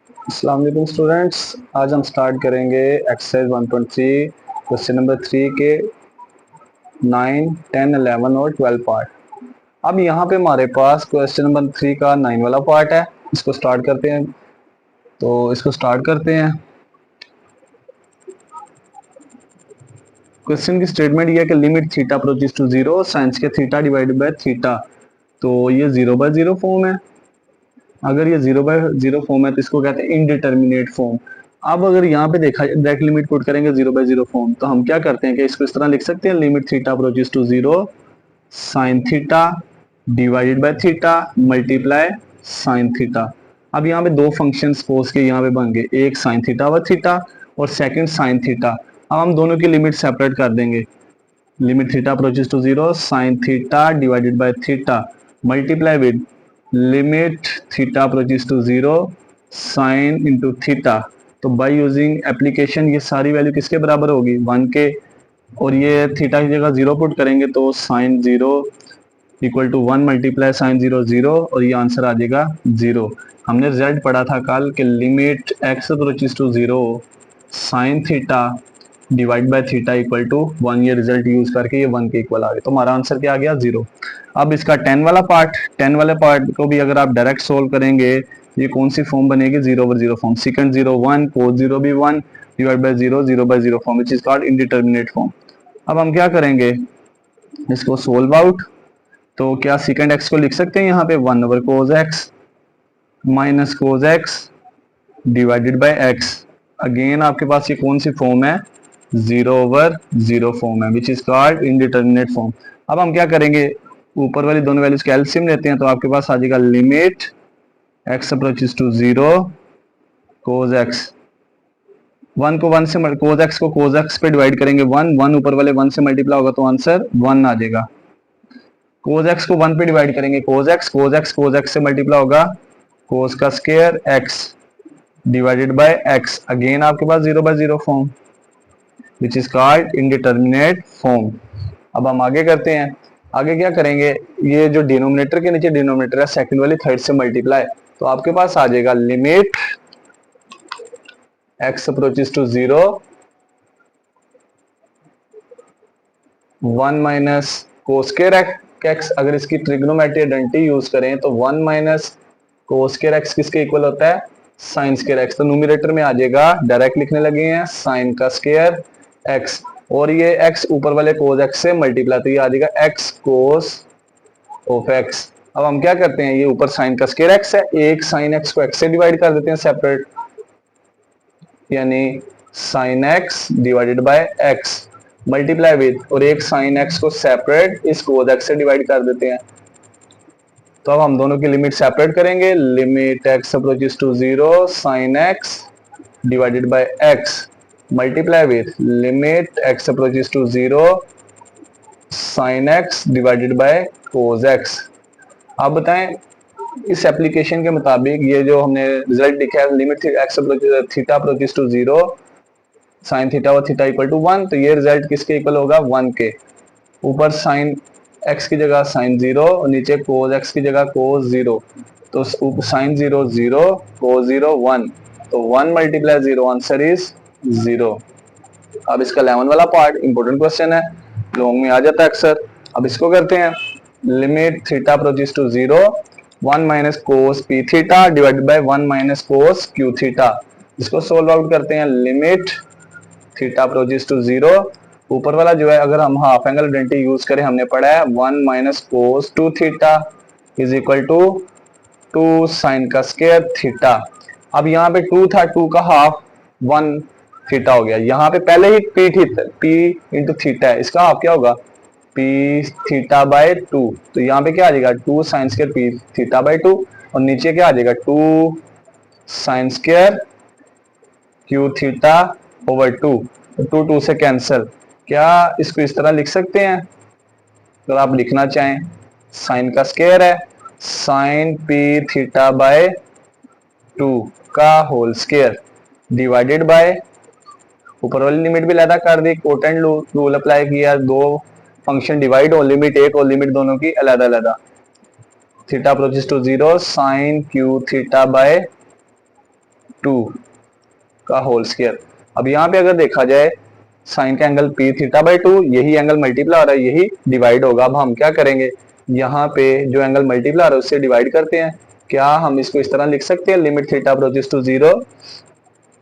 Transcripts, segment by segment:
अस्सलाम वालेकुम स्टूडेंट्स। आज हम स्टार्ट करेंगे एक्सरसाइज 1.3 क्वेश्चन नंबर 3 के 9, 10, 11 और 12 पार्ट। अब यहाँ पे हमारे पास क्वेश्चन नंबर 3 का 9 वाला पार्ट है। इसको स्टार्ट करते हैं। क्वेश्चन की स्टेटमेंट ये है कि limit theta approaches to zero sine के थीटा डिवाइडेड बाय थीटा। तो ये 0/0 फॉर्म है। अगर ये 0/0 फॉर्म है तो इसको कहते हैं इनडिटर्मिनेट फॉर्म। अब अगर यहाँ पे देखा डायरेक्ट लिमिट पुट करेंगे 0/0 फॉर्म, तो हम क्या करते हैं कि इसको इस तरह लिख सकते हैं, limit theta approaches to zero sine theta divided by theta multiply sine theta. अब यहाँ पे दो फंक्शन सपोज के यहाँ पे बन गए, एक साइन थीटा व थीटा और सेकंड साइन थीटा। अब हम दोनों की लिमिट सेपरेट कर देंगे। Limit theta approaches to zero sine theta divided by theta multiply with limit theta approaches to zero sine into theta. तो बाय यूजिंग एप्लीकेशन ये सारी वैल्यू किसके बराबर होगी, 1 के। और ये थीटा की जगह 0 पुट करेंगे तो sine 0 equal to 1 multiply sine 0 0 और ये आंसर आ जाएगा 0। हमने रिजल्ट पढ़ा था कल कि limit x approaches to 0 sine theta divide by theta equal to 1। ये रिजल्ट यूज करके ये 1 के इक्वल आ गया, तो हमारा आंसर क्या आ गया, 0। अब इसका 10 वाले पार्ट को भी अगर आप डायरेक्ट सोल्व करेंगे, ये कौन सी फॉर्म बनेगी, 0/0 फॉर्म। सेकंड 0 1 कोस 0 भी 1 divide by 0 0/0 form which is called indeterminate form. अब हम क्या करेंगे, इसको सोल्व आउट। तो क्या सेकंड एक्स को लिख सकते हैं यहाँ पे 1/cos x minus cos x divided by x। Again आपके पास ये कौन सी फॉर्म है, 0/0 फॉर्म है विच इज कॉल्ड इनडिटर्मिनेट फॉर्म। अब हम क्या करेंगे, ऊपर वाली दोनों वैल्यूज का एलसीएम लेते हैं, तो आपके पास आ जाएगा limit x approaches to 0 cos x। 1 को 1 से cos x को cos x पे डिवाइड करेंगे, 1 ऊपर वाले 1 से मल्टीप्लाई होगा तो आंसर 1 आ जाएगा। cos x को 1 पे डिवाइड करेंगे, cos x से मल्टीप्लाई होगा cos का square x divided by x। Again आपके पास 0/0 form which is called indeterminate form. अब हम आगे करते हैं। आगे क्या करेंगे, ये जो डिनोमिनेटर के नीचे डिनोमिनेटर है सेकंड वाली थर्ड से मल्टीप्लाई, तो आपके पास आ जाएगा limit x approaches to 0 1 minus cos square x. अगर इसकी ट्रिग्नोमेट्री आइडेंटिटी यूज करें तो 1 माइनस कोस्केर एक्स किसके इक्वल होता है, साइन स्केयर एक्स। तो न्यूमरेटर में आ जाएगा, डायरेक्ट लिखने लगे हैं, साइन का स्केयर एक्स और ये एक्स ऊपर वाले कोस एक्स से मल्टीप्लाई, तो ये आ जाएगा एक्स कोस ऑफ एक्स। अब हम क्या करते हैं, ये ऊपर साइन का स्केयर एक्स है, एक साइन एक्स को एक्स से डिवाइड कर देते हैं सेपरेट, यानी sign x divided by x multiply with, और एक साइन एक्स को सेपरेट इस कोस एक्स से डिवाइड कर देते हैं। तो अब हम दोनों की लिमिट सेपरेट करेंगे, limit x approaches to 0 sine x divided by x multiply with limit x approaches to 0 sine x divided by cos x. आप बताएं, इस एप्लीकेशन के मुताबिक ये जो हमने रिजल्ट लिखा है, limit x theta approaches to 0 sine theta और थीटा इक्वल टू 1, तो ये रिजल्ट किसके इक्वल होगा, 1 के। ऊपर साइन एक्स की जगह साइन 0 और नीचे कोस एक्स की जगह कोस 0, तो साइन 0 0 कोस 0 1, तो 1 मल्टीप्लाई 0 आंसर इज 0। अब इसका 11 वाला पार्ट इंपॉर्टेंट क्वेश्चन है, लॉन्ग में आ जाता है अक्सर। अब इसको करते हैं, limit theta approaches to 0 1 minus cos p theta divided by 1 minus cos q theta. इसको सोल्व आउट करते हैं, लिमिट थीटा अप्रोचेस टू 0, ऊपर वाला जो है अगर हम हाफ एंगल आइडेंटिटी यूज करें, हमने पढ़ा है 1 minus cos 2 theta is equal to 2 sine का स्क्वायर थीटा। अब यहाँ पे 2 था, 2 का हाफ 1 थीटा हो गया। यहाँ पे पहले ही पी इंटू थीटा है, इसका हाफ क्या होगा, पी थीटा बाय 2। तो यहाँ पे क्या आ जाएगा, 2 sine square P theta by 2 और नीचे क्या आ जाएगा, 2 sine square Q theta over 2। 2 2 से कैंसिल। क्या इसको इस तरह लिख सकते हैं, अगर आप लिखना चाहें, साइन का स्क्वायर है साइन पी थीटा बाय 2 का होल स्क्वायर डिवाइडेड बाय, ऊपर वाली लिमिट भी अलग कर दी, कोटेंट रूल अप्लाई किया, दो फंक्शन डिवाइड हो, लिमिट एक और लिमिट दोनों की अलग अलग। Theta approaches to 0 sine q theta by 2 का होल स्क्वायर। अब यहाँ पे अगर देखा जाए साइन का एंगल पी थीटा बाई 2, यही एंगल मल्टीप्लाई हो रहा है, यही डिवाइड होगा। अब हम क्या करेंगे, यहाँ पे जो एंगल मल्टीप्लाई हो रहा है उससे डिवाइड करते हैं। क्या हम इसको इस तरह लिख सकते हैं, limit theta approaches to 0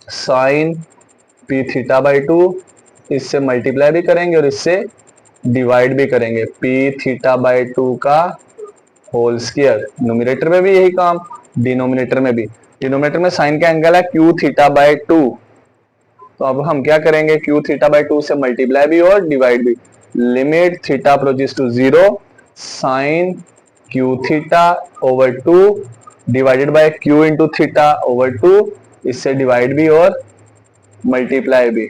sine p theta by 2, इससे मल्टीप्लाई भी करेंगे और इससे डिवाइड भी करेंगे, पी थीटा बाई 2 का होल स्क्वायर। न्यूमरेटर में भी यही काम, डिनोमिनेटर में भी। डिनोमिनेटर में साइन का एंगल है क्यू थीटा बाई 2, तो अब हम क्या करेंगे, क्यू थीटा बाई 2 से मल्टीप्लाई भी और डिवाइड भी। Limit theta approaches to 0 sine q theta over 2 divided by q into theta over 2, इससे डिवाइड भी और मल्टीप्लाई भी।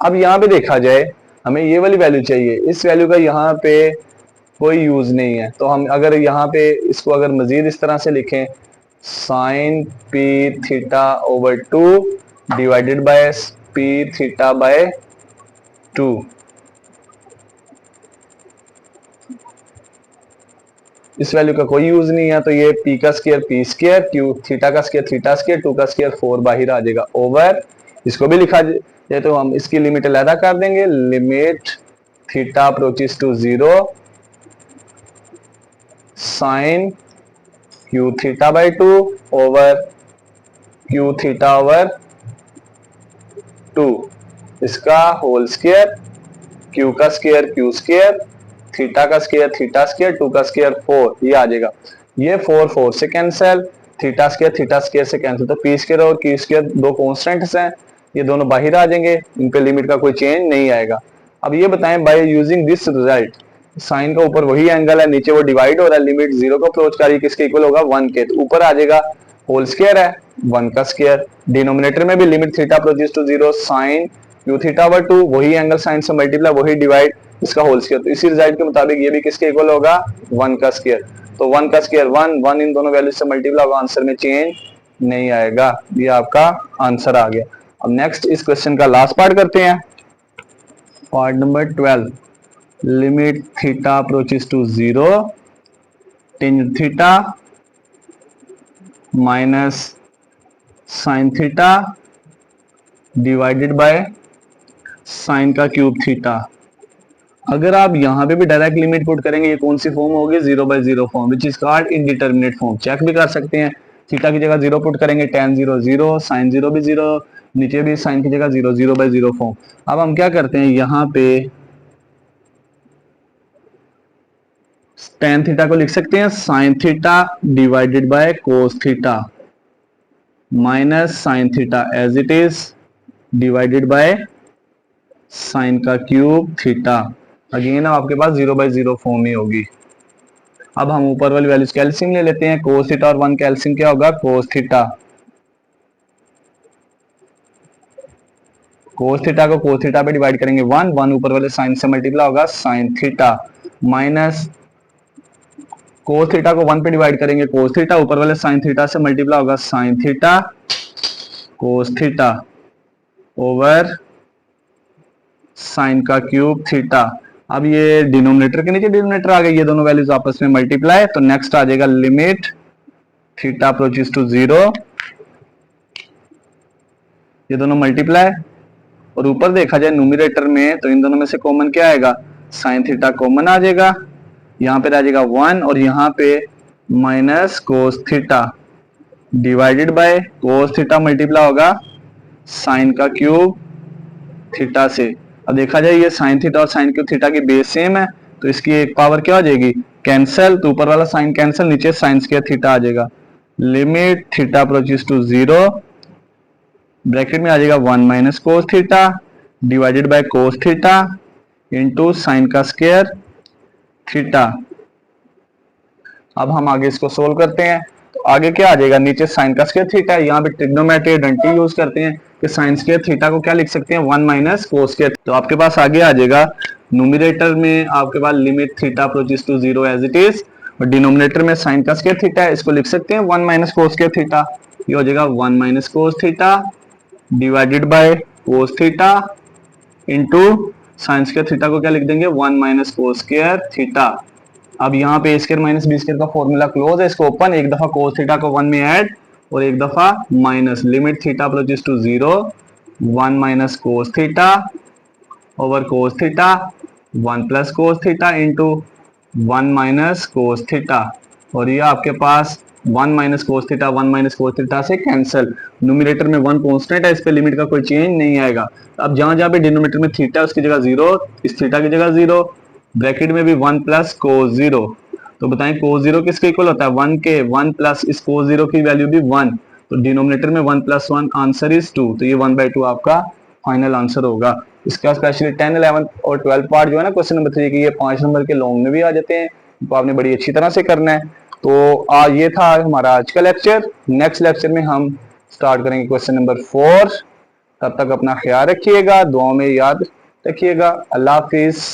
अब यहां पे देखा जाए हमें ये वाली वैल्यू चाहिए, इस वैल्यू का यहाँ पे कोई यूज नहीं है, तो हम अगर यहाँ पे इसको अगर मजीद इस तरह से लिखें, sine p theta over 2 divided by p theta by 2, इस वैल्यू का कोई यूज नहीं है, तो ये पी का square P square, Q theta का स्क्वायर थीटा स्क्वायर, 2 का स्क्वायर 4 बाहर आ जाएगा ओवर। इसको भी लिखा जाए तो हम इसकी लिमिट अलग कर देंगे, limit theta approaches to 0 sine q theta by 2 over q theta over 2, इसका होल स्क्वायर, क्यू का स्क्वायर क्यू स्क्वायर, थीटा का स्क्वायर थीटा स्क्वायर, 2 का स्क्वायर 4, ये आ जाएगा। ये 4 4 से कैंसिल, थीटा स्क्वायर से कैंसिल, तो पी स्क्वायर और क्यू स्क्वायर दो कॉन्स्टेंट्स हैं, ये दोनों बाहर आ जाएंगे, इन पे लिमिट का कोई चेंज नहीं आएगा। अब ये बताएं, by using this result, sine का ऊपर वही एंगल है, नीचे वो डिवाइड हो रहा है, लिमिट 0 को अप्रोच कर रही है, किसके इक्वल होगा 1 के, तो ऊपर आ जाएगा होल स्क्वायर है 1 का स्क्वायर, डिनोमिनेटर में भी limit theta approaches to 0 sine q theta over 2, वही एंगल साइन से मल्टीप्लाई वही डिवाइड, इसका होल स्क्वायर, तो इसी रिजल्ट के मुताबिक ये भी किसके इक्वल होगा 1 का स्क्वायर, तो 1 का स्क्वायर 1 1 इन दोनों वैल्यू से मल्टीप्लाई होगा, आंसर में चेंज नहीं आएगा, ये आपका आंसर आ गया। अब नेक्स्ट इस क्वेश्चन का लास्ट पार्ट करते हैं, part number 12, limit theta approaches to 0 tan theta minus sine theta divided by sine का क्यूब थीटा। अगर आप यहाँ पे भी डायरेक्ट लिमिट पुट करेंगे, ये कौन सी फॉर्म होगी, 0/0 form, which is called indeterminate form. Check भी कर सकते हैं, थीटा की जगह 0 पुट करेंगे, tan 0 0, साइन 0 भी 0, नीचे भी साइन की जगह 0 0/0 फॉर्म। अब हम क्या करते हैं, यहाँ पे tan थीटा को लिख सकते हैं sine theta divided by cos theta minus sine theta as it is divided by sine का क्यूब थीटा। अगेन आपके पास 0/0 फॉर्म ही होगी। अब हम ऊपर वाली वैल्यूज कैल्सियम ले लेते हैं, कोस थीटा और 1 कैल्सियम क्या होगा, कोस थीटा, कोस थीटा को कोस थीटा पे डिवाइड करेंगे 1 1 ऊपर वाले साइन से मल्टीप्लाई होगा sine theta, minus cos theta को 1 पे डिवाइड करेंगे कोस थीटा, ऊपर वाले साइन थीटा से मल्टीप्लाई होगा sine theta cos theta over sine का क्यूब थीटा। अब ये डिनोमिनेटर के नीचे डिनोमिनेटर आ गए, ये दोनों वैल्यूज आपस में मल्टीप्लाई, तो नेक्स्ट आ जाएगा लिमिट थीटा अप्रोचेस टू 0, ये दोनों मल्टीप्लाई, और ऊपर देखा जाए न्यूमरेटर में तो इन दोनों में से कॉमन क्या आएगा, साइन थीटा कॉमन आ जाएगा, यहाँ पे आ जाएगा 1 और यहाँ पे minus cos theta divided by cos theta multiply होगा साइन का क्यूब थीटा से। अब देखा जाए ये साइन थीटा और साइन क्यूब थीटा की बेस सेम है, तो इसकी एक पावर क्या हो जाएगी, कैंसिल, तो ऊपर वाला साइन कैंसिल, नीचे साइन स्क्वायर थीटा आ जाएगा। Limit theta approaches to 0 bracket में आ जाएगा 1 minus cos theta divided by cos theta into sine का स्क्वायर थीटा। अब हम आगे इसको सोल्व करते हैं, तो आगे क्या आ जाएगा, नीचे साइन का स्क्वायर थीटा, यहाँ पे ट्रिग्नोमेट्री आइडेंटिटी यूज करते हैं कि साइन स्क्वायर थीटा को क्या लिख सकते हैं 1 माइनस कोस स्क्वायर, तो आपके पास आगे आ जाएगा न्यूमरेटर में आपके पास limit theta approaches to 0 as it is, और डिनोमिनेटर में साइन का स्क्वायर थीटा है, इसको लिख सकते हैं 1 माइनस कोस स्क्वायर थीटा, ये हो जाएगा 1 minus cos theta divided by cos theta into sign square theta को क्या लिख देंगे 1 माइनस कोस स्क्वायर थीटा। अब यहाँ पे a square minus b square का फॉर्मूला क्लोज है, इसको ओपन, एक दफा cos थीटा को 1 में ऐड और एक दफा minus, limit theta approaches to 0, 1 minus cos theta over cos theta, 1 plus cos theta into 1 minus cos theta, और ये आपके पास 1 minus cos theta 1 minus cos theta से कैंसिल, न्यूमरेटर में 1 कांस्टेंट है, इस पे लिमिट का कोई चेंज नहीं आएगा। अब जहां जहां पे डिनोमिनेटर में थीटा उसकी जगह 0, इस थीटा की जगह 0, ब्रैकेट में भी 1 प्लस cos 0, तो बताएं cos 0 किसके इक्वल होता है 1 के, 1 प्लस इस cos 0 की वैल्यू भी 1, तो डिनोमिनेटर में 1 प्लस 1 आंसर इज 2, तो ये 1/2 आपका फाइनल आंसर होगा। इसका स्पेशली 10, 11 और 12 पार्ट जो है ना क्वेश्चन नंबर 3 के, ये 5 नंबर के लॉन्ग में भी आ जाते हैं, तो आपने बड़ी अच्छी तरह से करना है। तो ये था हमारा आज का लेक्चर। नेक्स्ट लेक्चर में हम स्टार्ट करेंगे क्वेश्चन नंबर 4। तब तक अपना ख्याल रखिएगा, दुआओं में याद रखिएगा। अल्लाह हाफिज।